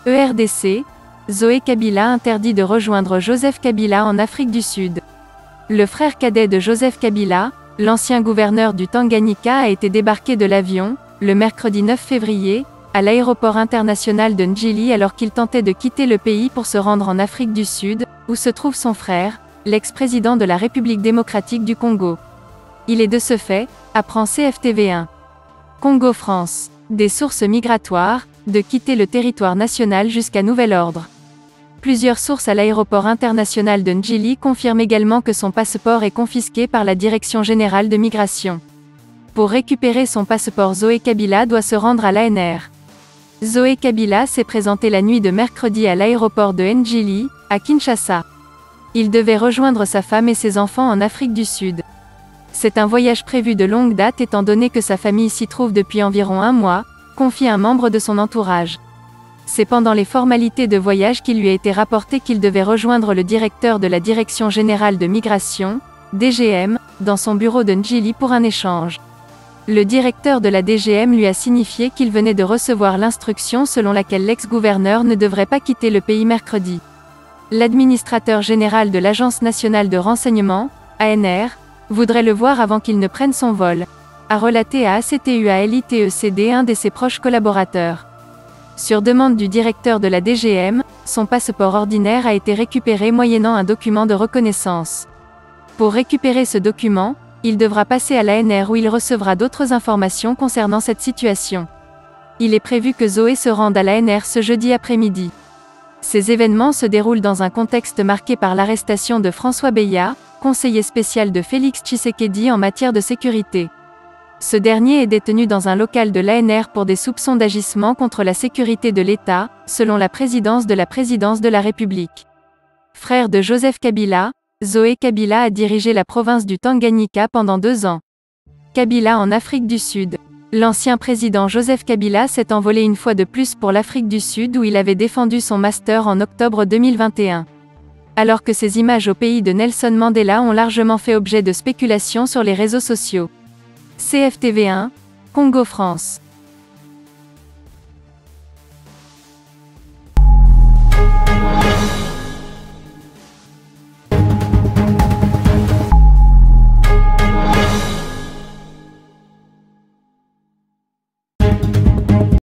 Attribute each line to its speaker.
Speaker 1: ERDC, Zoé Kabila interdit de rejoindre Joseph Kabila en Afrique du Sud. Le frère cadet de Joseph Kabila, l'ancien gouverneur du Tanganyika, a été débarqué de l'avion, le mercredi 9 février, à l'aéroport international de Ndjili alors qu'il tentait de quitter le pays pour se rendre en Afrique du Sud, où se trouve son frère, l'ex-président de la République démocratique du Congo. Il est de ce fait, apprend CFTV1. Congo-France. Des sources migratoires, de quitter le territoire national jusqu'à nouvel ordre. Plusieurs sources à l'aéroport international de Ndjili confirment également que son passeport est confisqué par la Direction générale de migration. Pour récupérer son passeport, Zoé Kabila doit se rendre à l'ANR. Zoé Kabila s'est présenté la nuit de mercredi à l'aéroport de Ndjili, à Kinshasa. Il devait rejoindre sa femme et ses enfants en Afrique du Sud. C'est un voyage prévu de longue date étant donné que sa famille s'y trouve depuis environ un mois, confie un membre de son entourage. C'est pendant les formalités de voyage qu'il lui a été rapporté qu'il devait rejoindre le directeur de la Direction générale de migration, DGM, dans son bureau de Ndjili pour un échange. Le directeur de la DGM lui a signifié qu'il venait de recevoir l'instruction selon laquelle l'ex-gouverneur ne devrait pas quitter le pays mercredi. L'administrateur général de l'Agence nationale de renseignement, ANR, voudrait le voir avant qu'il ne prenne son vol, a relaté à ACTUALITECD un de ses proches collaborateurs. Sur demande du directeur de la DGM, son passeport ordinaire a été récupéré moyennant un document de reconnaissance. Pour récupérer ce document, il devra passer à l'ANR où il recevra d'autres informations concernant cette situation. Il est prévu que Zoé se rende à l'ANR ce jeudi après-midi. Ces événements se déroulent dans un contexte marqué par l'arrestation de François Beya, conseiller spécial de Félix Tshisekedi en matière de sécurité. Ce dernier est détenu dans un local de l'ANR pour des soupçons d'agissement contre la sécurité de l'État, selon la présidence de la République. Frère de Joseph Kabila, Zoé Kabila a dirigé la province du Tanganyika pendant 2 ans. Kabila en Afrique du Sud. L'ancien président Joseph Kabila s'est envolé une fois de plus pour l'Afrique du Sud où il avait défendu son master en octobre 2021. Alors que ces images au pays de Nelson Mandela ont largement fait objet de spéculations sur les réseaux sociaux. CFTV1, Congo-France.